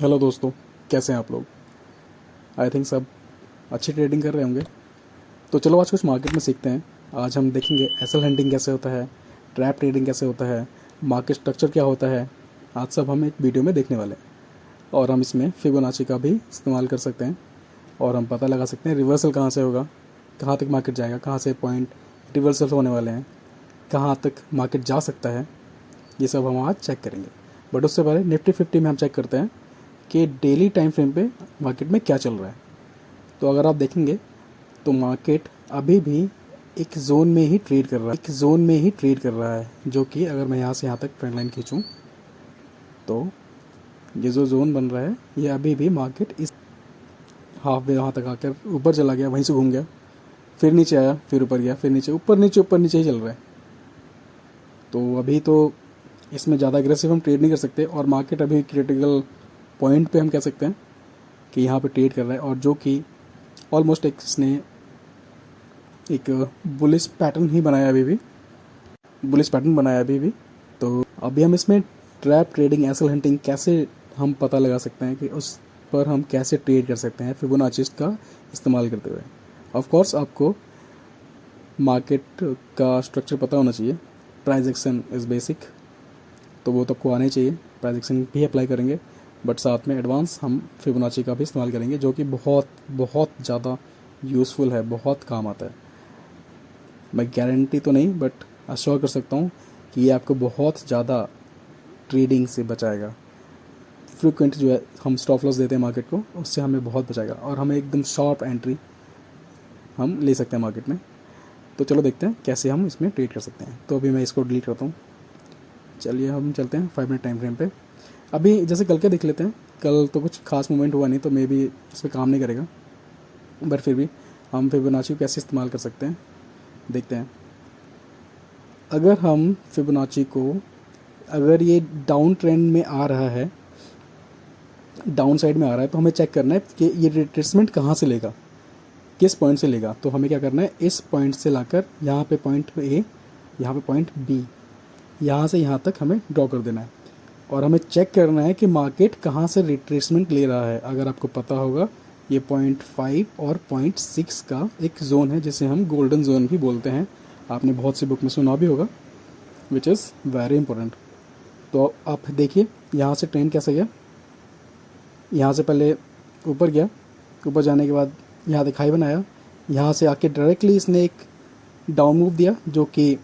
Hello दोस्तों, कैसे हैं आप लोग। आई थिंक सब अच्छी ट्रेडिंग कर रहे होंगे। तो चलो आज कुछ मार्केट में सीखते हैं। आज हम देखेंगे एसएल हंटिंग कैसे होता है, ट्रैप ट्रेडिंग कैसे होता है, मार्केट स्ट्रक्चर क्या होता है। आज सब हम एक वीडियो में देखने वाले हैं और हम इसमें फिबोनाची का भी इस्तेमाल कर सकते हैं और हम पता लगा सकते हैं रिवर्सल कहाँ से होगा, कहाँ तक मार्केट जाएगा, कहाँ से पॉइंट रिवर्सल होने वाले हैं, कहाँ तक मार्केट जा सकता है। ये सब हम आज चेक करेंगे। बट उससे पहले निफ्टी 50 में हम चेक करते हैं कि डेली टाइम फ्रेम पे मार्केट में क्या चल रहा है। तो अगर आप देखेंगे तो मार्केट अभी भी एक जोन में ही ट्रेड कर रहा है, जो कि अगर मैं यहाँ से यहाँ तक ट्रेंड लाइन खींचूँ तो ये जो जोन बन रहा है ये अभी भी मार्केट इस हाफ वे वहाँ तक आकर ऊपर चला गया, वहीं से घूम गया, फिर नीचे आया, फिर ऊपर गया, फिर नीचे, ऊपर नीचे ही चल रहा है। तो अभी तो इसमें ज़्यादा एग्रेसिव हम ट्रेड नहीं कर सकते और मार्केट अभी क्रिटिकल पॉइंट पे हम कह सकते हैं कि यहाँ पे ट्रेड कर रहा है और जो कि ऑलमोस्ट एक इसने एक बुलिश पैटर्न ही बनाया अभी भी। तो अभी हम इसमें ट्रैप ट्रेडिंग, एसएल हंटिंग कैसे हम पता लगा सकते हैं कि उस पर हम कैसे ट्रेड कर सकते हैं फिबोनाची का इस्तेमाल करते हुए। ऑफ कोर्स आपको मार्केट का स्ट्रक्चर पता होना चाहिए। प्राइस एक्शन इज़ बेसिक, तो वो तो आपको आना ही चाहिए। प्राइस एक्शन भी अप्लाई करेंगे, बट साथ में एडवांस हम फिबोनाची का भी इस्तेमाल करेंगे, जो कि बहुत बहुत ज़्यादा यूज़फुल है, बहुत काम आता है। मैं गारंटी तो नहीं बट अश्योर कर सकता हूँ कि ये आपको बहुत ज़्यादा ट्रेडिंग से बचाएगा। फ्रीक्वेंट जो है हम स्टॉप लॉस देते हैं मार्केट को, उससे हमें बहुत बचाएगा और हमें एकदम शॉर्प एंट्री हम ले सकते हैं मार्केट में। तो चलो देखते हैं कैसे हम इसमें ट्रेड कर सकते हैं। तो अभी मैं इसको डिलीट करता हूँ। चलिए हम चलते हैं 5 मिनट टाइम फ्रेम पे। अभी जैसे कल के देख लेते हैं। कल तो कुछ खास मूवमेंट हुआ नहीं, तो मे बी इस पर काम नहीं करेगा, बट फिर भी हम फिबोनाची को कैसे इस्तेमाल कर सकते हैं देखते हैं। अगर हम फिबोनाची को, अगर ये डाउन ट्रेंड में आ रहा है, डाउन साइड में आ रहा है, तो हमें चेक करना है कि ये रिट्रेसमेंट कहाँ से लेगा, किस पॉइंट से लेगा। तो हमें क्या करना है, इस पॉइंट से लाकर यहाँ पे पॉइंट ए, यहाँ पे पॉइंट बी, यहाँ से यहाँ तक हमें ड्रॉ कर देना है और हमें चेक करना है कि मार्केट कहाँ से रिट्रेसमेंट ले रहा है। अगर आपको पता होगा, ये 0.5 और 0.6 का एक जोन है जिसे हम गोल्डन जोन भी बोलते हैं। आपने बहुत सी बुक में सुना भी होगा, विच इज़ वेरी इंपॉर्टेंट। तो आप देखिए यहाँ से ट्रेंड कैसे गया। यहाँ से पहले ऊपर गया, ऊपर जाने के बाद यहाँ तक हाई बनाया, यहाँ से आके डायरेक्टली इसने एक डाउन मूव दिया, जो कि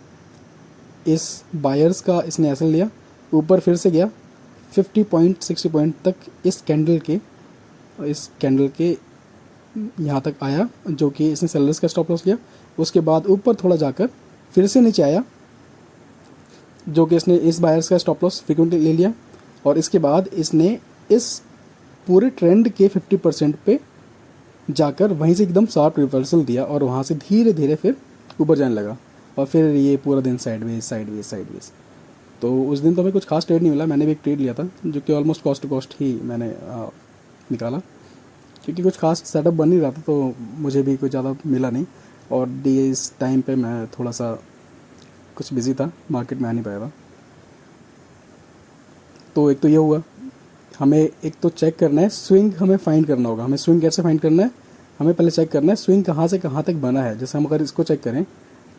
इस बायर्स का इसने एसएल लिया, ऊपर फिर से गया 50 पॉइंट 60 पॉइंट तक, इस कैंडल के यहाँ तक आया, जो कि इसने सेलर्स का स्टॉप लॉस लिया। उसके बाद ऊपर थोड़ा जाकर फिर से नीचे आया, जो कि इसने इस बायर्स का स्टॉप लॉस फ्रीक्वेंटली ले लिया और इसके बाद इसने इस पूरे ट्रेंड के 50% पे जाकर वहीं से एकदम शार्प रिवर्सल दिया और वहाँ से धीरे धीरे फिर ऊपर जाने लगा और फिर ये पूरा दिन साइडवेज। तो उस दिन तो हमें कुछ खास ट्रेड नहीं मिला। मैंने भी एक ट्रेड लिया था, जो कि ऑलमोस्ट कॉस्ट टू कॉस्ट ही मैंने निकाला, क्योंकि कुछ खास सेटअप बन नहीं रहा था, तो मुझे भी कुछ ज़्यादा मिला नहीं और इस टाइम पे मैं थोड़ा सा कुछ बिज़ी था, मार्केट में आ नहीं पाया था। तो एक तो ये हुआ, हमें एक तो चेक करना है स्विंग, हमें फाइंड करना होगा। हमें स्विंग कैसे फाइंड करना है, हमें पहले चेक करना है स्विंग कहाँ से कहाँ तक बना है। जैसे हम अगर इसको चेक करें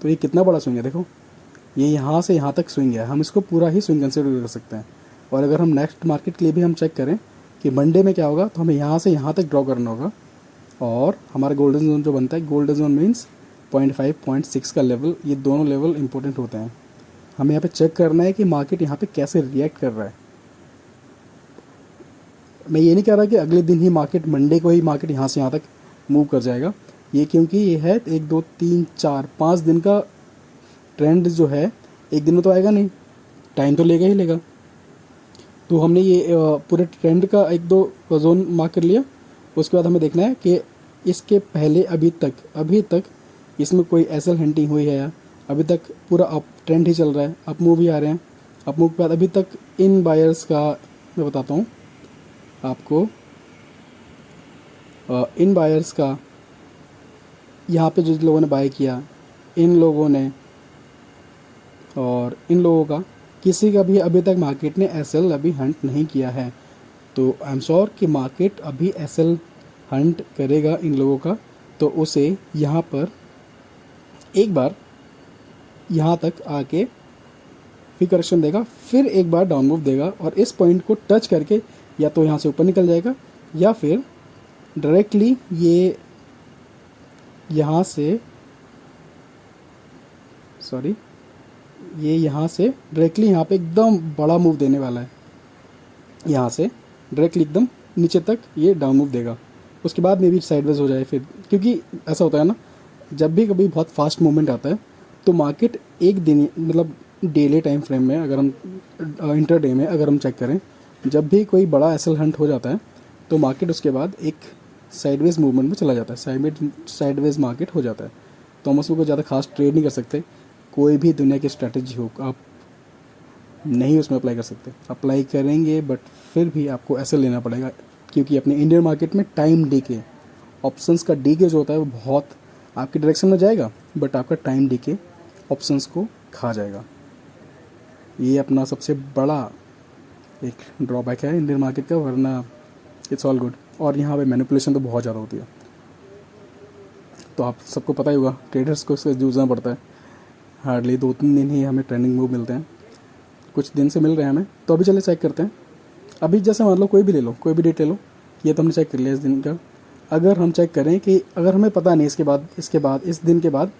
तो ये कितना बड़ा स्विंग है, देखो ये यहाँ से यहाँ तक स्विंग है, हम इसको पूरा ही स्विंग कंसिडर कर सकते हैं। और अगर हम नेक्स्ट मार्केट के लिए भी हम चेक करें कि मंडे में क्या होगा, तो हमें यहाँ से यहाँ तक ड्रॉ करना होगा और हमारा गोल्डन जोन जो बनता है, गोल्डन जोन मीन्स 0.5 0.6 का लेवल, ये दोनों लेवल इंपॉर्टेंट होते हैं। हमें यहाँ पे चेक करना है कि मार्केट यहाँ पे कैसे रिएक्ट कर रहा है। मैं ये नहीं कह रहा कि अगले दिन ही मार्केट, मंडे को ही मार्केट यहाँ से यहाँ तक मूव कर जाएगा, ये क्योंकि ये है 1 2 3 4 5 दिन का ट्रेंड जो है, एक दिन में तो आएगा नहीं, टाइम तो लेगा ही लेगा। तो हमने ये पूरे ट्रेंड का 1-2 जोन मार्क कर लिया। उसके बाद हमें देखना है कि इसके पहले अभी तक इसमें कोई एसएल हंटिंग हुई है या अभी तक पूरा अप ट्रेंड ही चल रहा है, अप मूव ही आ रहे हैं। अप मूव के बाद अभी तक इन बायर्स का मैं बताता हूँ आपको, इन बायर्स का यहाँ पे जिन लोगों ने बाय किया, इन लोगों ने और इन लोगों का, किसी का भी अभी तक मार्केट ने एसएल अभी हंट नहीं किया है। तो आई एम श्योर कि मार्केट अभी एसएल हंट करेगा इन लोगों का, तो उसे यहाँ पर एक बार यहाँ तक आके फिर करेक्शन देगा, फिर एक बार डाउन मूव देगा और इस पॉइंट को टच करके या तो यहाँ से ऊपर निकल जाएगा या फिर डायरेक्टली ये यहाँ से ये यहाँ से डायरेक्टली यहाँ पे एकदम बड़ा मूव देने वाला है। यहाँ से डायरेक्टली एकदम नीचे तक ये डाउन मूव देगा, उसके बाद में भी साइडवेज हो जाए फिर, क्योंकि ऐसा होता है ना, जब भी कभी बहुत फास्ट मूवमेंट आता है तो मार्केट एक दिन मतलब डेली टाइम फ्रेम में, अगर हम इंटर डे में अगर हम चेक करें, जब भी कोई बड़ा एसएल हंट हो जाता है तो मार्केट उसके बाद एक साइडवेज मूवमेंट में चला जाता है, साइडवेज मार्केट हो जाता है। तो हम उसमें कोई ज़्यादा खास ट्रेड नहीं कर सकते, कोई भी दुनिया की स्ट्रैटेजी हो आप नहीं उसमें अप्लाई कर सकते। अप्लाई करेंगे बट फिर भी आपको एसएल लेना पड़ेगा, क्योंकि अपने इंडियन मार्केट में टाइम डीके, ऑप्शंस का डीके जो होता है वो बहुत आपकी डायरेक्शन में जाएगा, बट आपका टाइम डीके ऑप्शंस को खा जाएगा। ये अपना सबसे बड़ा एक ड्रॉबैक है इंडियन मार्केट का, वरना इट्स ऑल गुड। और यहाँ पे मैनिपुलेशन तो बहुत ज़्यादा होती है, तो आप सबको पता ही होगा, ट्रेडर्स को इससे जूझना पड़ता है। हार्डली 2-3 दिन ही हमें ट्रेंडिंग मूव मिलते हैं, कुछ दिन से मिल रहे हैं हमें। तो अभी चले चेक करते हैं। अभी जैसे मान लो कोई भी ले लो, कोई भी डेट ले लो, ये तो हमने चेक कर लिया इस दिन का। अगर हम चेक करें कि अगर हमें पता नहीं इस दिन के बाद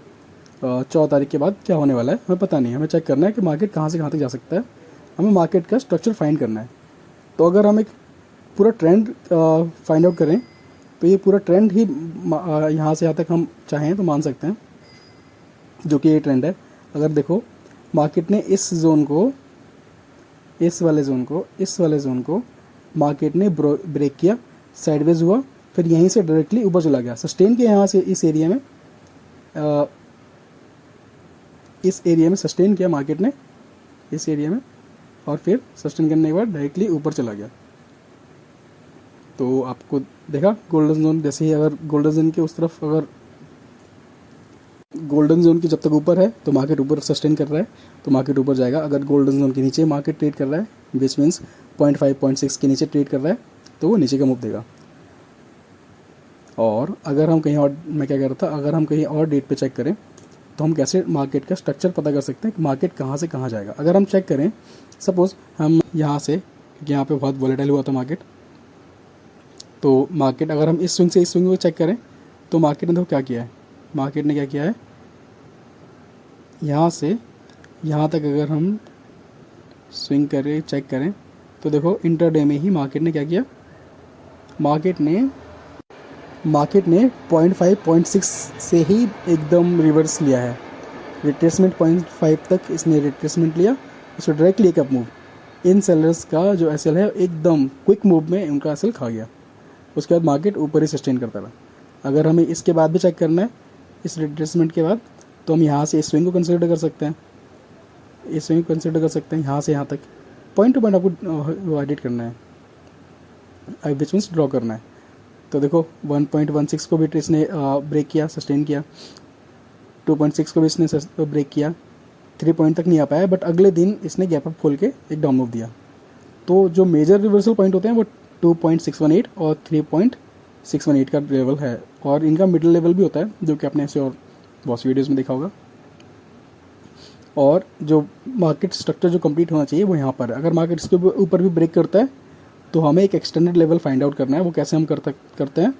14 तारीख के बाद क्या होने वाला है, हमें पता नहीं, हमें चेक करना है कि मार्केट कहाँ से कहाँ तक जा सकता है, हमें मार्केट का स्ट्रक्चर फाइंड करना है। तो अगर हम एक पूरा ट्रेंड फाइंड आउट करें तो ये पूरा ट्रेंड ही यहाँ से यहाँ तक हम चाहें तो मान सकते हैं, जो कि ये ट्रेंड है। अगर देखो मार्केट ने इस वाले जोन को मार्केट ने ब्रेक किया, साइडवेज हुआ, फिर यहीं से डायरेक्टली ऊपर चला गया, सस्टेन किया यहाँ से इस एरिया में सस्टेन किया मार्केट ने इस एरिया में, और फिर सस्टेन करने के बाद डायरेक्टली ऊपर चला गया। तो आपको देखा गोल्डन जोन, जैसे ही अगर गोल्डन जोन के उस तरफ, अगर गोल्डन जोन की जब तक ऊपर है तो मार्केट ऊपर सस्टेन कर रहा है तो मार्केट ऊपर जाएगा। अगर गोल्डन जोन के नीचे मार्केट ट्रेड कर रहा है, विच मीन्स 0.5 0.6 के नीचे ट्रेड कर रहा है, तो वो नीचे का मूव देगा। और अगर हम कहीं और, मैं क्या कह रहा था, अगर हम कहीं और डेट पे चेक करें तो हम कैसे मार्केट का स्ट्रक्चर पता कर सकते हैं कि मार्केट कहाँ से कहाँ जाएगा। अगर हम चेक करें, सपोज हम यहाँ से, क्योंकि यहाँ पे बहुत वॉलेटाइल हुआ था मार्केट, तो मार्केट अगर हम इस स्विंग से इस स्विंग को चेक करें तो मार्केट ने देखो क्या किया है, मार्केट ने क्या किया है, यहाँ से यहाँ तक अगर हम स्विंग करें चेक करें तो देखो इंटरडे में ही मार्केट ने क्या किया, मार्केट ने 0.5 0.6 से ही एकदम रिवर्स लिया है, रिट्रेसमेंट 0.5 तक इसने रिट्रेसमेंट लिया, इसको डायरेक्टली एक अप मूव। इन सेलर्स का जो एसएल है एकदम क्विक मूव में उनका एसएल खा गया, उसके बाद मार्केट ऊपर ही सस्टेन करता रहा। अगर हमें इसके बाद भी चेक करना है, इस रिट्रेसमेंट के बाद, तो हम यहाँ से इस स्विंग को कंसिडर कर सकते हैं, इस स्विंग को कंसिडर कर सकते हैं, यहाँ से यहाँ तक पॉइंट टू पॉइंट आपको एडिट करना है, विच मीन्स ड्रॉ करना है। तो देखो 1.16 को भी इसने ब्रेक किया, सस्टेन किया, 2.6 को भी इसने ब्रेक किया, 3 पॉइंट तक नहीं आ पाया, बट अगले दिन इसने गैप अप खोल के एक डाउन मूव दिया। तो जो मेजर रिवर्सल पॉइंट होते हैं वो 2.618 और 3.618 का लेवल है, और इनका मिडिल लेवल भी होता है, जो कि आपने ऐसे और बहुत सी वीडियोज़ में देखा होगा। और जो मार्केट स्ट्रक्चर जो कंप्लीट होना चाहिए वो यहाँ पर है। अगर मार्केट इसके ऊपर भी ब्रेक करता है तो हमें एक एक्सटेंडेड लेवल फाइंड आउट करना है। वो कैसे हम करते हैं,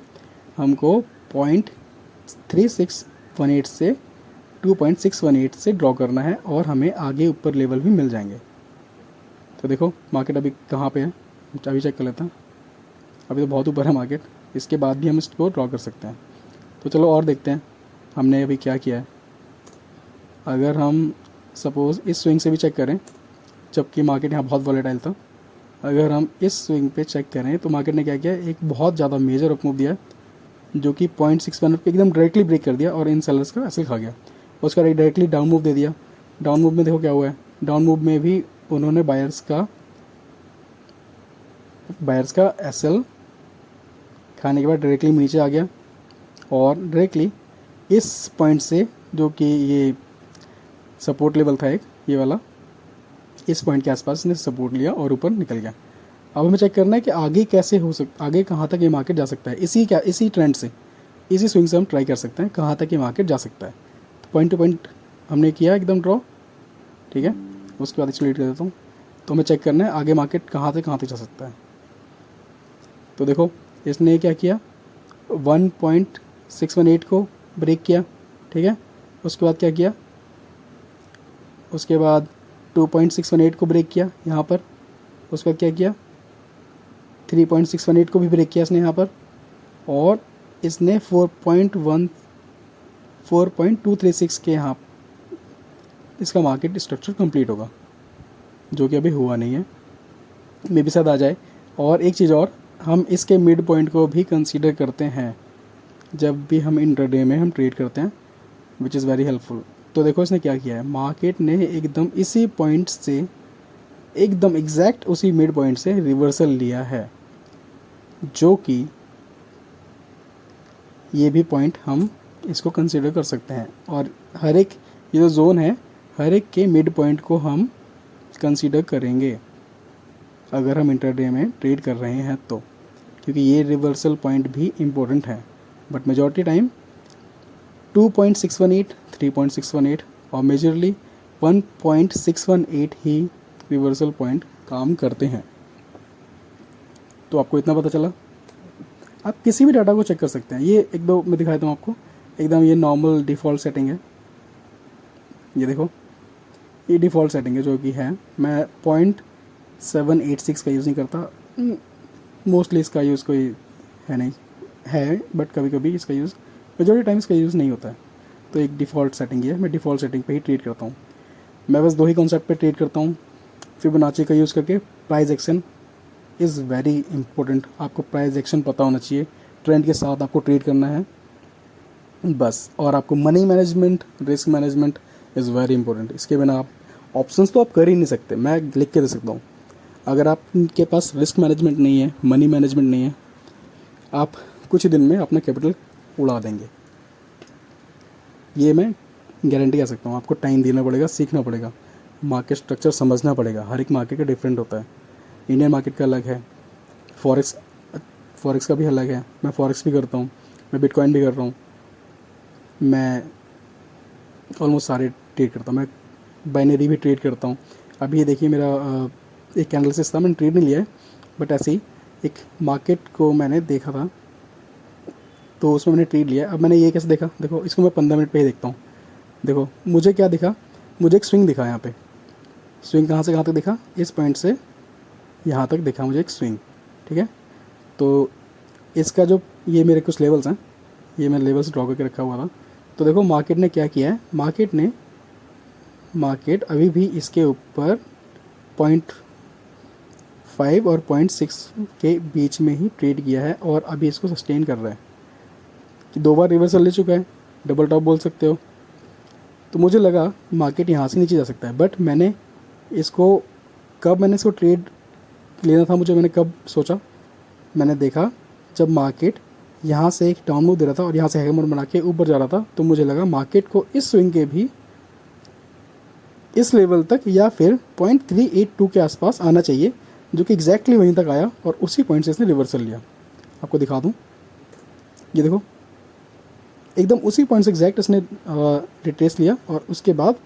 हमको 0.3618 से 2.618 से ड्रॉ करना है, और हमें आगे ऊपर लेवल भी मिल जाएंगे। तो देखो मार्केट अभी कहाँ पे है, अभी चेक कर लेते हैं। अभी तो बहुत ऊपर है मार्केट, इसके बाद भी हम इसको ड्रॉ कर सकते हैं। तो चलो और देखते हैं हमने अभी क्या किया है। अगर हम सपोज़ इस स्विंग से भी चेक करें, जबकि मार्केट यहाँ बहुत वॉलेटाइल था, अगर हम इस स्विंग पे चेक करें तो मार्केट ने क्या किया, एक बहुत ज़्यादा मेजर अप मूव दिया, जो कि 0.61 पे एकदम डायरेक्टली ब्रेक कर दिया और इन सेलर्स का एसएल खा गया। उसका डायरेक्टली डाउन मूव दे दिया। डाउन मूव में देखो क्या हुआ है, डाउन मूव में भी उन्होंने बायर्स का एसएल खाने के बाद डायरेक्टली नीचे आ गया, और डायरेक्टली इस पॉइंट से, जो कि ये सपोर्ट लेवल था एक ये वाला, इस पॉइंट के आसपास ने सपोर्ट लिया और ऊपर निकल गया। अब हमें चेक करना है कि आगे कैसे आगे कहाँ तक ये मार्केट जा सकता है। इसी ट्रेंड से, इसी स्विंग से हम ट्राई कर सकते हैं कहाँ तक ये मार्केट जा सकता है। तो पॉइंट टू पॉइंट हमने किया एकदम ड्रॉ, ठीक है। उसके बाद इसको डिलीट कर देता हूँ। तो हमें चेक करना है आगे मार्केट कहाँ तक जा सकता है। तो देखो इसने क्या किया, 1.618 को ब्रेक किया, ठीक है। उसके बाद क्या किया, उसके बाद 2.618 को ब्रेक किया यहाँ पर। उसके बाद क्या किया, 3.618 को भी ब्रेक किया इसने यहाँ पर। और इसने 4.236 के यहाँ इसका मार्केट स्ट्रक्चर कंप्लीट होगा, जो कि अभी हुआ नहीं है, मे भी शायद आ जाए। और एक चीज़ और, हम इसके मिड पॉइंट को भी कंसीडर करते हैं जब भी हम इंट्राडे में हम ट्रेड करते हैं, विच इज़ वेरी हेल्पफुल। तो देखो इसने क्या किया है, मार्केट ने एकदम इसी पॉइंट से, एकदम एग्जैक्ट उसी मिड पॉइंट से रिवर्सल लिया है, जो कि ये भी पॉइंट हम इसको कंसीडर कर सकते हैं। और हर एक ये जो जोन है, हर एक के मिड पॉइंट को हम कंसीडर करेंगे अगर हम इंटरडे में ट्रेड कर रहे हैं तो, क्योंकि ये रिवर्सल पॉइंट भी इम्पोर्टेंट है। बट मेजॉरिटी टाइम 2.618, 3.618 और मेजरली 1.618 ही रिवर्सल पॉइंट काम करते हैं। तो आपको इतना पता चला। आप किसी भी डाटा को चेक कर सकते हैं। ये एक दो मैं दिखाता हूँ आपको, एकदम ये नॉर्मल डिफ़ॉल्ट सेटिंग है। ये देखो ये डिफ़ॉल्ट सेटिंग है जो कि है, मैं 0.786 का यूज़ नहीं करता, मोस्टली इसका यूज़ कोई है नहीं है, बट कभी कभी इसका यूज़, मेजॉरिटी टाइम इसका यूज़ नहीं होता है। तो एक डिफ़ॉल्ट सेटिंग है, मैं डिफ़ॉल्ट सेटिंग पे ही ट्रेड करता हूँ। मैं बस 2 ही कॉन्सेप्ट पे ट्रेड करता हूँ, फिबोनाची का यूज़ करके। Price action is very important, आपको प्राइस एक्शन पता होना चाहिए, ट्रेंड के साथ आपको ट्रेड करना है बस। और आपको money management, risk management is very important. इसके बिना आप ऑप्शंस तो आप कर ही नहीं सकते। मैं लिख के दे सकता हूँ, अगर आपके पास रिस्क मैनेजमेंट नहीं है, मनी मैनेजमेंट नहीं है, आप कुछ दिन में अपना कैपिटल उड़ा देंगे। ये मैं गारंटी कह सकता हूँ। आपको टाइम देना पड़ेगा, सीखना पड़ेगा, मार्केट स्ट्रक्चर समझना पड़ेगा। हर एक मार्केट का डिफरेंट होता है। इंडियन मार्केट का अलग है, फॉरेक्स का भी अलग है। मैं फॉरेक्स भी करता हूँ, मैं बिटकॉइन भी कर रहा हूँ, मैं ऑलमोस्ट सारे ट्रेड करता हूँ। मैं बाइनरी भी ट्रेड करता हूँ। अभी ये देखिए मेरा एक एनालिसिस था, मैंने ट्रेड नहीं लिया है, बट ऐसे ही एक मार्केट को मैंने देखा था तो उसमें मैंने ट्रेड लिया। अब मैंने ये कैसे देखा, देखो इसको मैं 15 मिनट पे ही देखता हूँ। देखो मुझे क्या दिखा, मुझे एक स्विंग दिखा यहाँ पे। स्विंग कहाँ से कहाँ तक दिखा, इस पॉइंट से यहाँ तक दिखा मुझे एक स्विंग, ठीक है। तो इसका जो ये मेरे कुछ लेवल्स हैं, ये मैं लेवल्स ड्रॉ करके रखा हुआ था। तो देखो मार्केट ने क्या किया है, मार्केट अभी भी इसके ऊपर 0.5 और 0.6 के बीच में ही ट्रेड किया है और अभी इसको सस्टेन कर रहा है कि 2 बार रिवर्सल ले चुका है, डबल टॉप बोल सकते हो। तो मुझे लगा मार्केट यहाँ से नीचे जा सकता है, बट मैंने इसको ट्रेड लेना था मुझे, मैंने कब सोचा, मैंने देखा जब मार्केट यहाँ से एक डाउन मूव दे रहा था और यहाँ से हैमर बना के ऊपर जा रहा था। तो मुझे लगा मार्केट को इस स्विंग के भी इस लेवल तक या फिर 0.382 के आसपास आना चाहिए, जो कि एग्जैक्टली वहीं तक आया और उसी पॉइंट से इसने रिवर्सल लिया। आपको दिखा दूँ, ये देखो एकदम उसी पॉइंट से एग्जैक्ट इसने रिट्रेस लिया और उसके बाद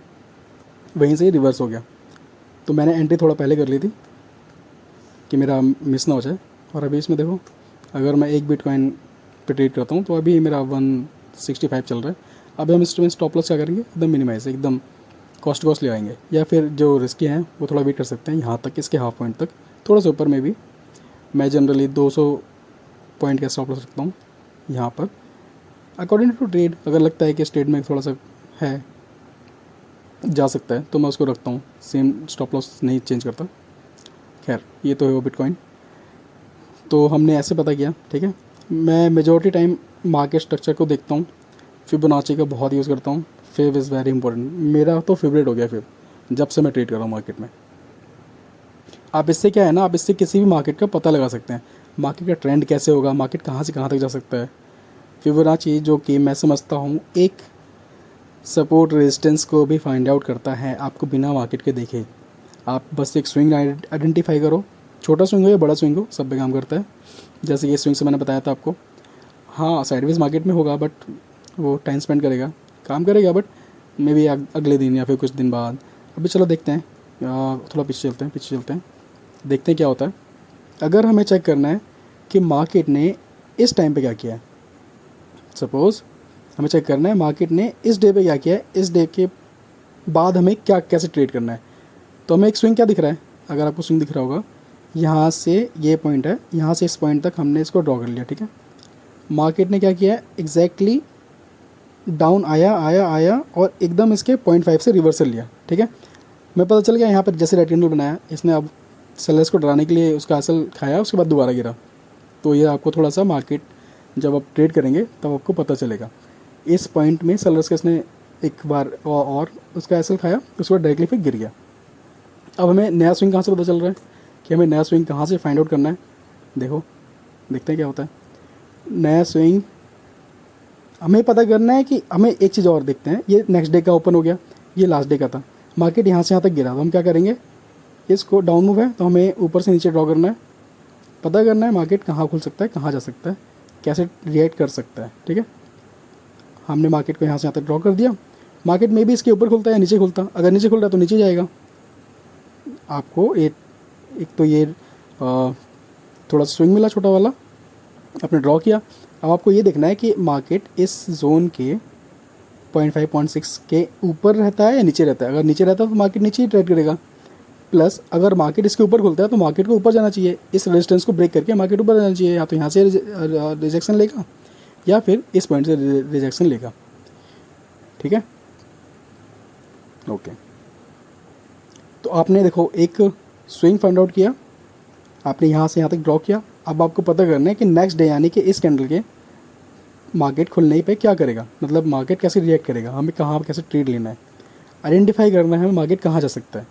वहीं से ही रिवर्स हो गया। तो मैंने एंट्री थोड़ा पहले कर ली थी कि मेरा मिस ना हो जाए। और अभी इसमें देखो, अगर मैं एक बिटकॉइन पे ट्रेड करता हूँ तो अभी मेरा 165 चल रहा है। अभी हम इसमें स्टॉप लॉस क्या करेंगे, एकदम मिनिमाइज, एकदम कॉस्ट ले आएंगे, या फिर जो रिस्की हैं वो थोड़ा वेट कर सकते हैं यहाँ तक, इसके हाफ पॉइंट तक, थोड़ा सा ऊपर में भी। मैं जनरली 200 पॉइंट का स्टॉप लॉस रखता हूँ यहाँ पर, अकॉर्डिंग टू ट्रेड। अगर लगता है कि इस ट्रेड में थोड़ा सा है, जा सकता है, तो मैं उसको रखता हूँ, सेम स्टॉप लॉस नहीं चेंज करता। खैर ये तो है वो बिटकॉइन। तो हमने ऐसे पता किया, ठीक है। मैं मेजॉरिटी टाइम मार्केट स्ट्रक्चर को देखता हूँ, फिबोनाची का बहुत यूज़ करता हूँ। फिब इज़ वेरी इंपॉर्टेंट, मेरा तो फेवरेट हो गया फिब, जब से मैं ट्रेड कर रहा हूँ मार्केट में। आप इससे क्या है ना, आप इससे किसी भी मार्केट का पता लगा सकते हैं, मार्केट का ट्रेंड कैसे होगा, मार्केट कहाँ से कहाँ तक जा सकता है। फिबोनाची जो कि मैं समझता हूँ एक सपोर्ट रेजिस्टेंस को भी फाइंड आउट करता है आपको बिना मार्केट के देखे। आप बस एक स्विंग आइडेंटिफाई करो, छोटा स्विंग हो या बड़ा स्विंग हो, सब पे काम करता है। जैसे ये स्विंग से मैंने बताया था आपको, हाँ साइडवेज मार्केट में होगा, बट वो टाइम स्पेंड करेगा, काम करेगा, बट मे बी अगले दिन या फिर कुछ दिन बाद। अभी चलो देखते हैं, थोड़ा पीछे चलते हैं, देखते हैं क्या होता है। अगर हमें चेक करना है कि मार्केट ने इस टाइम पे क्या किया है, सपोज़ हमें चेक करना है मार्केट ने इस डे पे क्या किया है, इस डे के बाद हमें क्या कैसे ट्रेड करना है। तो हमें एक स्विंग क्या दिख रहा है, अगर आपको स्विंग दिख रहा होगा, यहाँ से ये पॉइंट है, यहाँ से इस पॉइंट तक हमने इसको ड्रॉ कर लिया, ठीक है। मार्केट ने क्या किया है, एग्जैक्टली डाउन आया और एकदम इसके 0.5 से रिवर्सल लिया, ठीक है। मैं पता चल गया यहाँ पर जैसे रेक्टेंगल बनाया, इसने अब सेलर्स को डराने के लिए उसका असल खाया, उसके बाद दोबारा गिरा। तो ये आपको थोड़ा सा मार्केट जब आप ट्रेड करेंगे तब आपको पता चलेगा। इस पॉइंट में सेलर्स के इसने एक बार और उसका एसल खाया, उसके बाद डायरेक्टली फिर गिर गया। अब हमें नया स्विंग कहाँ से पता चल रहा है कि हमें नया स्विंग कहाँ से फाइंड आउट करना है। देखते हैं क्या होता है। नया स्विंग हमें पता करना है कि हमें एक चीज़ और देखते हैं। ये नेक्स्ट डे का ओपन हो गया, ये लास्ट डे का था, मार्केट यहाँ से यहाँ तक गिरा, तो हम क्या करेंगे, इसको डाउन मूव है तो हमें ऊपर से नीचे ड्रॉ करना है, पता करना है मार्केट कहाँ खुल सकता है, कहाँ जा सकता है, कैसे रिएक्ट कर सकता है, ठीक है। हमने मार्केट को यहाँ से यहाँ तक ड्रॉ कर दिया। मार्केट में भी इसके ऊपर खुलता है या नीचे खुलता, अगर नीचे खुल रहा है तो नीचे जाएगा। आपको एक तो ये थोड़ा स्विंग मिला छोटा वाला, आपने ड्रॉ किया। अब आपको ये देखना है कि मार्केट इस जोन के 0.5 0.6 के ऊपर रहता है या नीचे रहता है। अगर नीचे रहता है तो मार्केट नीचे ही ट्रेड करेगा, प्लस अगर मार्केट इसके ऊपर खुलता है तो मार्केट को ऊपर जाना चाहिए, इस रेजिस्टेंस को ब्रेक करके मार्केट ऊपर जाना चाहिए। या तो यहाँ से रिजेक्शन लेगा या फिर इस पॉइंट से रिजेक्शन लेगा, ठीक है। ओके, तो आपने देखो एक स्विंग फाइंड आउट किया, आपने यहाँ से यहाँ तक ड्रॉ किया। अब आपको पता करना है कि नेक्स्ट डे यानी कि इस कैंडल के मार्केट खुलने पे क्या करेगा, मतलब मार्केट कैसे रिएक्ट करेगा, हमें कहाँ कैसे ट्रेड लेना है, आइडेंटिफाई करना है हमें मार्केट कहाँ जा सकता है।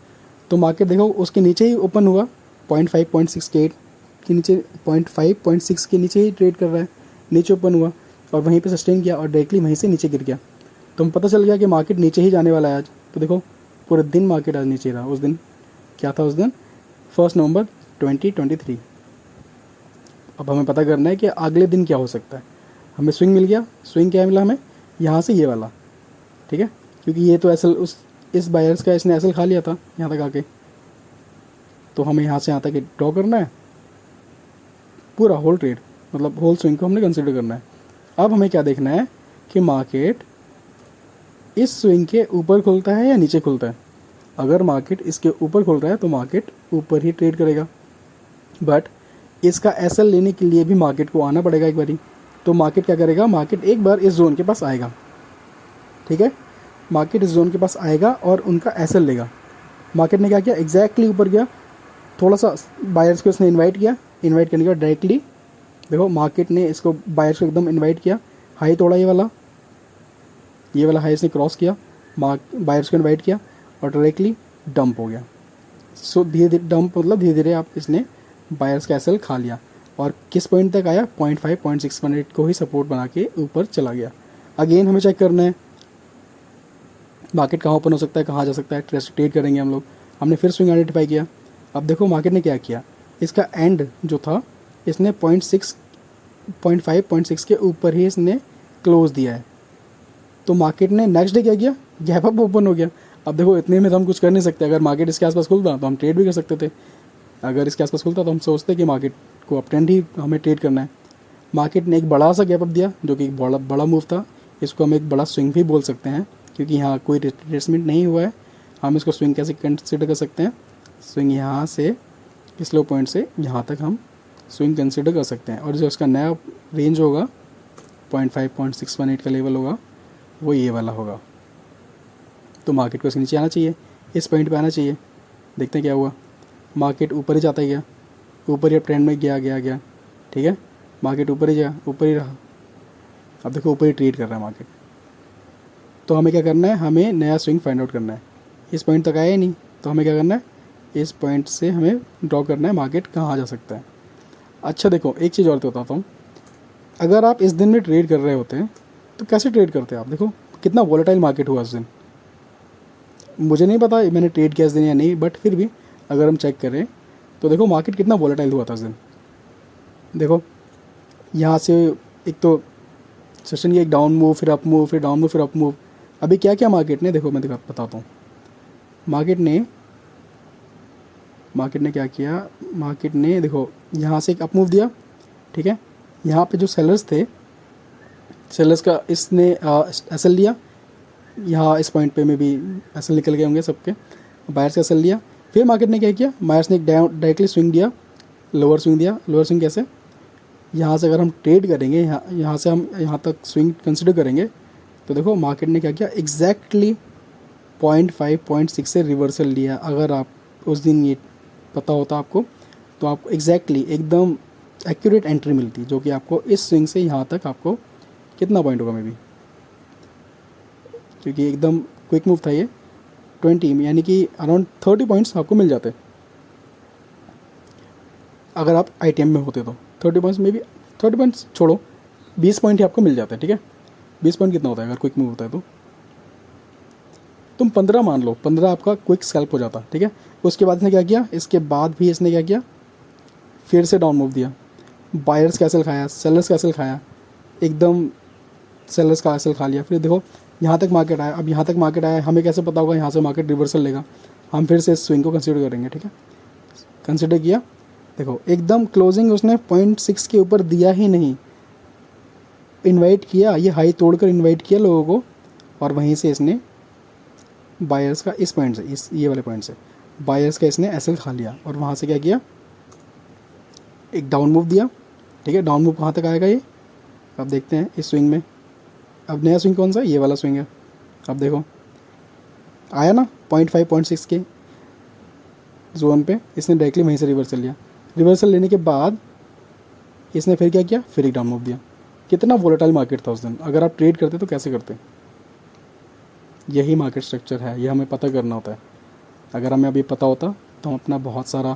तो मार्केट देखो उसके नीचे ही ओपन हुआ, 0.5 0.6 के नीचे, 0.5 0.6 के नीचे ही ट्रेड कर रहा है, नीचे ओपन हुआ और वहीं पे सस्टेन किया और डायरेक्टली वहीं से नीचे गिर गया। तो हमें पता चल गया कि मार्केट नीचे ही जाने वाला है आज। तो देखो पूरे दिन मार्केट आज नीचे रहा। उस दिन क्या था, उस दिन 1 नवंबर 2023। अब हमें पता करना है कि अगले दिन क्या हो सकता है। हमें स्विंग मिल गया, स्विंग क्या मिला हमें, यहाँ से ये वाला, ठीक है, क्योंकि ये तो एसल इस बायर्स का इसने एसल खा लिया था यहाँ तक आके। तो हमें यहाँ से यहाँ तक ड्रॉ करना है, पूरा होल ट्रेड, मतलब होल स्विंग को हमने कंसिडर करना है। अब हमें क्या देखना है कि मार्केट इस स्विंग के ऊपर खुलता है या नीचे खुलता है। अगर मार्केट इसके ऊपर खुल रहा है तो मार्केट ऊपर ही ट्रेड करेगा, बट इसका एसल लेने के लिए भी मार्केट को आना पड़ेगा एक बारी। तो मार्केट क्या करेगा, मार्केट एक बार इस जोन के पास आएगा, ठीक है, मार्केट इस जोन के पास आएगा और उनका एसल लेगा। मार्केट ने क्या किया, एग्जैक्टली ऊपर गया, थोड़ा सा बायर्स को इसने इनवाइट किया, इनवाइट करने के बाद डायरेक्टली देखो मार्केट ने इसको बायर्स को एकदम इनवाइट किया, हाई तोड़ा ये वाला हाई इसने क्रॉस किया, बायर्स को इनवाइट किया और डायरेक्टली डंप हो गया। सो धीरे धीरे डंप मतलब धीरे धीरे आप इसने बायर्स का एसल खा लिया और किस पॉइंट तक आया, 0.5 0.6 मिनट को ही सपोर्ट बना के ऊपर चला गया। अगेन हमें चेक करना है मार्केट कहाँ ओपन हो सकता है, कहाँ जा सकता है, ट्रेड करेंगे हम लोग। हमने फिर स्विंग आइडेंटिफाई किया। अब देखो मार्केट ने क्या किया, इसका एंड जो था इसने 0.5 0.6 के ऊपर ही इसने क्लोज दिया है। तो मार्केट ने नेक्स्ट डे क्या किया, गैप अप ओपन हो गया। अब देखो इतने में तो हम कुछ कर नहीं सकते। अगर मार्केट इसके आसपास खुलता तो हम ट्रेड भी कर सकते थे, अगर इसके आसपास खुलता तो हम सोचते कि मार्केट को अप ट्रेंड ही हमें ट्रेड करना है। मार्केट ने एक बड़ा सा गैप अप दिया जो कि एक बड़ा मूव था, इसको हम एक बड़ा स्विंग भी बोल सकते हैं क्योंकि यहाँ कोई रिट्रेसमेंट नहीं हुआ है। हम इसको स्विंग कैसे कंसिडर कर सकते हैं, स्विंग यहाँ से इस लो पॉइंट से यहाँ तक हम स्विंग कंसिडर कर सकते हैं। और जो इसका नया रेंज होगा 0.5 0.618 का लेवल होगा वो ये वाला होगा। तो मार्केट को इसके नीचे आना चाहिए, इस पॉइंट पे आना चाहिए। देखते हैं क्या हुआ, मार्केट ऊपर ही जाता गया, ऊपर ही ट्रेंड में गया, ठीक है, मार्केट ऊपर ही रहा। अब देखो ऊपर ही ट्रेड कर रहा है मार्केट। तो हमें क्या करना है, हमें नया स्विंग फाइंड आउट करना है। इस पॉइंट तक आया ही नहीं तो हमें क्या करना है, इस पॉइंट से हमें ड्रॉ करना है मार्केट कहाँ जा सकता है। अच्छा देखो एक चीज़ और तो बताता हूँ, अगर आप इस दिन में ट्रेड कर रहे होते हैं तो कैसे ट्रेड करते हैं आप। देखो कितना वॉलेटाइल मार्केट हुआ उस दिन, मुझे नहीं पता मैंने ट्रेड किया इस दिन या नहीं, बट फिर भी अगर हम चेक करें तो देखो मार्केट कितना वॉलेटाइल हुआ था उस दिन। देखो यहाँ से एक तो सेशन ये एक डाउन मूव, फिर अप मूव, फिर डाउन मूव, फिर अप मूव। अभी क्या क्या मार्केट ने, देखो मैं बताता हूँ। मार्केट ने क्या किया, मार्केट ने देखो यहाँ से एक अप मूव दिया, ठीक है। यहाँ पे जो सेलर्स थे, सेलर्स का इसने एसएल लिया, यहाँ इस पॉइंट पे में भी एसएल निकल गए होंगे सबके, बायर्स का एसएल लिया। फिर मार्केट ने क्या किया, बायर्स ने एक डायरेक्टली स्विंग दिया, लोअर स्विंग दिया। लोअर स्विंग कैसे, यहाँ से अगर हम ट्रेड करेंगे, यहाँ से हम यहाँ तक स्विंग कंसिडर करेंगे, तो देखो मार्केट ने क्या किया, एग्जैक्टली 0.5 0.6 से रिवर्सल लिया। अगर आप उस दिन ये पता होता आपको, तो आपको एग्जैक्टली एकदम एक्यूरेट एंट्री मिलती, जो कि आपको इस स्विंग से यहाँ तक आपको कितना पॉइंट होगा मे बी, क्योंकि एकदम क्विक मूव था ये 20, यानी कि अराउंड 30 पॉइंट्स आपको मिल जाते अगर आप आईटीएम में होते तो। 30 पॉइंट्स में भी, 30 पॉइंट्स छोड़ो, 20 पॉइंट ही आपको मिल जाते हैं, ठीक है। 20 पॉइंट कितना होता है अगर क्विक मूव होता है तो, तुम 15 मान लो, 15 आपका क्विक स्कैल्प हो जाता, ठीक है। उसके बाद इसने क्या किया, इसके बाद भी इसने क्या किया, फिर से डाउन मूव दिया, बायर्स का एसएल खाया, सेलर्स का एसएल खाया, एकदम सेलर्स का एसएल खा लिया। फिर देखो यहाँ तक मार्केट आया। अब यहाँ तक मार्केट आया, हमें कैसे पता होगा यहाँ से मार्केट रिवर्सल लेगा, हम फिर से इस स्विंग को कंसीडर करेंगे, ठीक है। कंसीडर किया, देखो एकदम क्लोजिंग उसने 0.6 के ऊपर दिया ही नहीं, इनवाइट किया, ये हाई तोड़कर इनवाइट किया लोगों को, और वहीं से इसने बायर्स का इस पॉइंट से, इस ये वाले पॉइंट से बायर्स का इसने एसएल खा लिया, और वहाँ से क्या किया, एक डाउन मूव दिया, ठीक है। डाउन मूव कहाँ तक आएगा ये, अब देखते हैं इस स्विंग में। अब नया स्विंग कौन सा, ये वाला स्विंग है। अब देखो आया ना 0.5 0.6 के जोन पे, इसने डायरेक्टली वहीं से रिवर्सल लिया। रिवर्सल लेने के बाद इसने फिर क्या किया, फिर एक डाउन मूव दिया। कितना वोलेटाइल मार्केट था उस दिन, अगर आप ट्रेड करते तो कैसे करते। यही मार्केट स्ट्रक्चर है, ये हमें पता करना होता है। अगर हमें अभी पता होता तो हम अपना बहुत सारा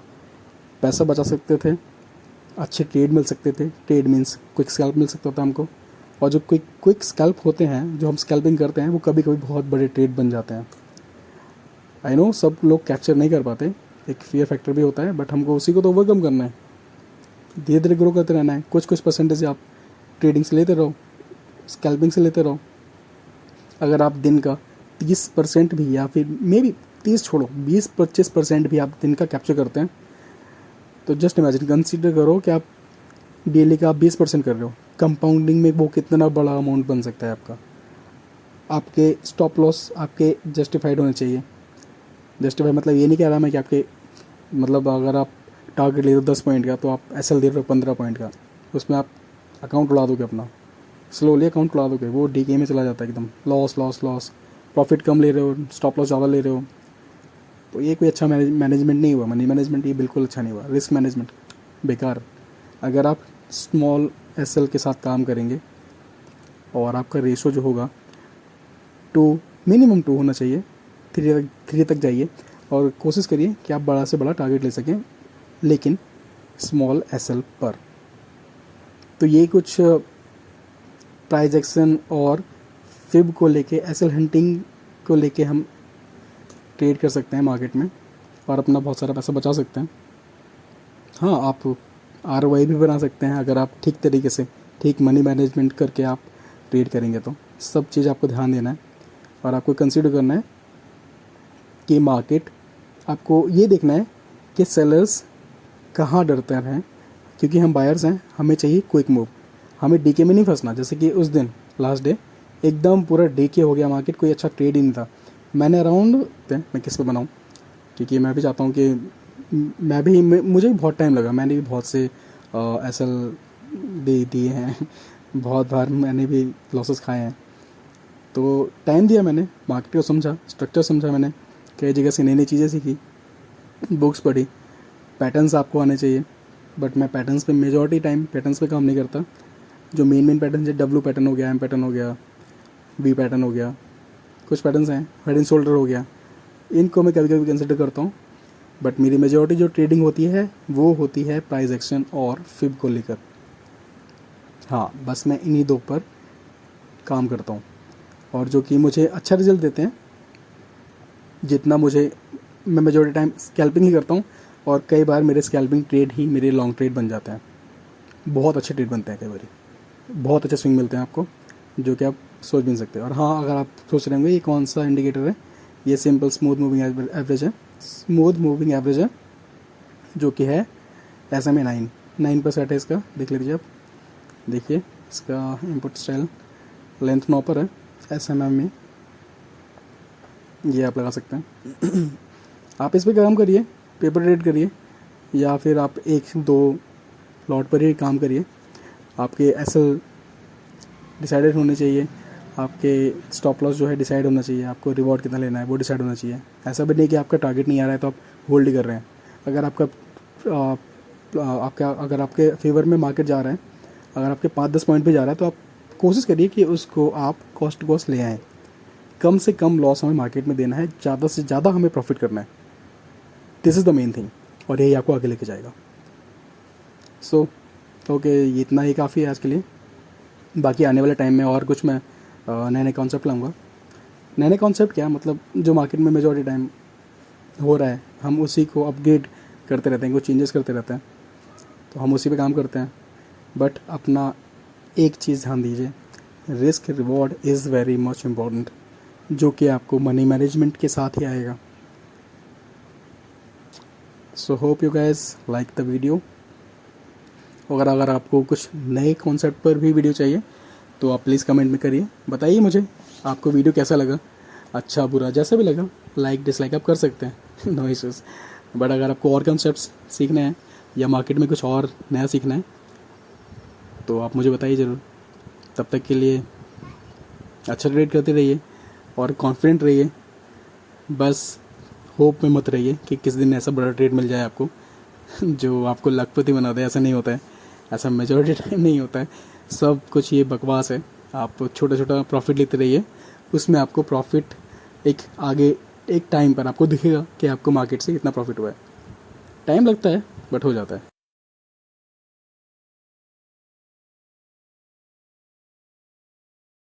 पैसा बचा सकते थे, अच्छे ट्रेड मिल सकते थे, ट्रेड मीन्स क्विक स्कैल्प मिल सकता था हमको। और जो क्विक स्कैल्प होते हैं, जो हम स्कैल्पिंग करते हैं, वो कभी कभी बहुत बड़े ट्रेड बन जाते हैं। आई नो सब लोग कैप्चर नहीं कर पाते, एक फियर फैक्टर भी होता है, बट हमको उसी को तो ओवरकम करना है, धीरे धीरे ग्रो करते रहना है। कुछ परसेंटेज आप ट्रेडिंग से लेते रहो, स्कैल्पिंग से लेते रहो। अगर आप दिन का 30% भी, या फिर मे बी 30 छोड़ो 20-25% भी आप दिन का कैप्चर करते हैं, तो जस्ट इमेजिन, कंसीडर करो कि आप डेली का 20% कर रहे हो। कंपाउंडिंग में वो कितना बड़ा अमाउंट बन सकता है आपका। आपके स्टॉप लॉस आपके जस्टिफाइड होने चाहिए। जस्टिफाइड मतलब ये नहीं कह रहा मैं कि आपके, मतलब अगर आप टारगेट ले रहे हो 10 पॉइंट का, तो आप एसएल दे रहे हो 15 पॉइंट का, उसमें आप अकाउंट उड़ा दोगे अपना, स्लोली अकाउंट उड़ा दोगे, वो डीके में चला जाता है एकदम, लॉस लॉस लॉस। प्रॉफिट कम ले रहे हो, स्टॉप लॉस ज़्यादा ले रहे हो, तो ये कोई अच्छा मैनेजमेंट नहीं हुआ। मनी मैनेजमेंट ये बिल्कुल अच्छा नहीं हुआ। रिस्क मैनेजमेंट बेकार। अगर आप स्मॉल एसएल के साथ काम करेंगे और आपका रेशो जो होगा 2, मिनिमम 2 होना चाहिए, 3 तक जाइए, और कोशिश करिए कि आप बड़ा से बड़ा टारगेट ले सकें, लेकिन स्मॉल एसएल पर। तो ये कुछ प्राइस एक्शन और फिब को लेके, एसएल हंटिंग को लेके हम ट्रेड कर सकते हैं मार्केट में, और अपना बहुत सारा पैसा बचा सकते हैं। हाँ, आप आरओआई भी बना सकते हैं अगर आप ठीक तरीके से, ठीक मनी मैनेजमेंट करके आप ट्रेड करेंगे। तो सब चीज़ आपको ध्यान देना है, और आपको कंसीडर करना है कि मार्केट, आपको ये देखना है कि सेलर्स कहाँ डरते हैं, क्योंकि हम बायर्स हैं, हमें चाहिए क्विक मूव, हमें डीके में नहीं फंसना। जैसे कि उस दिन लास्ट डे एकदम पूरा डीके हो गया मार्केट, कोई अच्छा ट्रेड ही नहीं था। मैंने अराउंड, मैं किस पे बनाऊँ, क्योंकि मैं भी चाहता हूँ कि मुझे भी बहुत टाइम लगा, मैंने भी बहुत से एसएल दे दिए हैं, बहुत बार मैंने भी लॉसेस खाए हैं। तो टाइम दिया मैंने, मार्केट को समझा, स्ट्रक्चर समझा, मैंने कई जगह से नई नई चीज़ें सीखी, बुक्स पढ़ी, पैटर्न्स आपको आने चाहिए। बट मैं पैटर्न्स पे मेजॉरिटी टाइम पैटर्न्स पे काम नहीं करता। जो मेन पैटर्न है, डब्ल्यू पैटर्न हो गया, एम पैटर्न हो गया, वी पैटर्न हो गया, कुछ पैटर्न्स हैं, हेड एंड शोल्डर हो गया, इनको मैं कभी कभी कंसिडर करता हूँ। बट मेरी मेजॉरिटी जो ट्रेडिंग होती है वो होती है प्राइस एक्शन और फिब को लेकर। हाँ, बस मैं इन्हीं 2 पर काम करता हूँ, और जो कि मुझे अच्छा रिजल्ट देते हैं। जितना मुझे, मैं मेजॉरिटी टाइम स्कैल्पिंग ही करता हूँ, और कई बार मेरे स्कैल्पिंग ट्रेड ही मेरे लॉन्ग ट्रेड बन जाते हैं, बहुत अच्छे ट्रेड बनते हैं कई बार, बहुत अच्छे स्विंग मिलते हैं आपको जो कि आप सोच भी नहीं सकते। और हाँ, अगर आप सोच रहे होंगे ये कौन सा इंडिकेटर है, ये सिंपल स्मूथ मूविंग एवरेज है, स्मूथ मूविंग एवरेज है जो कि है SMA 9 पर सेट है इसका, देख लीजिए आप। देखिए इसका इनपुट स्टाइल लेंथ 9 पर है, SMM में ये आप लगा सकते हैं। आप इस पर काम करिए, पेपर ट्रेड करिए, या फिर आप 1-2 लॉट पर ही काम करिए। आपके एसएल डिसाइडेड होने चाहिए, आपके स्टॉप लॉस जो है डिसाइड होना चाहिए, आपको रिवॉर्ड कितना लेना है वो डिसाइड होना चाहिए। ऐसा भी नहीं कि आपका टारगेट नहीं आ रहा है तो आप होल्ड ही कर रहे हैं। अगर अगर आपके फेवर में मार्केट जा रहा है, अगर आपके 5-10 पॉइंट भी जा रहा है, तो आप कोशिश करिए कि उसको आप कॉस्ट टू कॉस्ट ले आएँ। कम से कम लॉस हमें मार्केट में देना है, ज़्यादा से ज़्यादा हमें प्रॉफिट करना है। This is the main thing, और यही आपको आगे लेके जाएगा। सो ओके, ये इतना ही काफ़ी है आज के लिए। बाकी आने वाले टाइम में और कुछ मैं नए नए कॉन्सेप्ट लाऊंगा। नए नए कॉन्सेप्ट क्या, मतलब जो मार्केट में मेजॉरिटी टाइम हो रहा है, हम उसी को अपग्रेड करते रहते हैं, कुछ चेंजेस करते रहते हैं, तो हम उसी पे काम करते हैं। बट अपना एक चीज़ ध्यान दीजिए, risk reward is very much important, जो कि आपको मनी मैनेजमेंट के साथ ही आएगा। So hope you guys like the video. अगर आपको कुछ नए कॉन्सेप्ट पर भी वीडियो चाहिए तो आप प्लीज़ कमेंट में करिए, बताइए मुझे आपको वीडियो कैसा लगा, अच्छा बुरा जैसा भी लगा, लाइक डिसलाइक आप कर सकते हैं, नो इश्यूज़। बट अगर आपको और कॉन्सेप्ट्स सीखने हैं या मार्केट में कुछ और नया सीखना है तो आप मुझे बताइए ज़रूर। तब तक के लिए अच्छा ट्रेड करते रहिए और कॉन्फिडेंट रहिए। बस होप में मत रहिए कि किस दिन ऐसा बड़ा ट्रेड मिल जाए आपको जो आपको लखपति बना दे। ऐसा नहीं होता है, ऐसा मेजॉरिटी टाइम नहीं होता है, सब कुछ ये बकवास है। आप छोटा छोटा प्रॉफिट लेते रहिए, उसमें आपको प्रॉफिट एक टाइम पर आपको दिखेगा कि आपको मार्केट से कितना प्रॉफिट हुआ है। टाइम लगता है बट हो जाता है।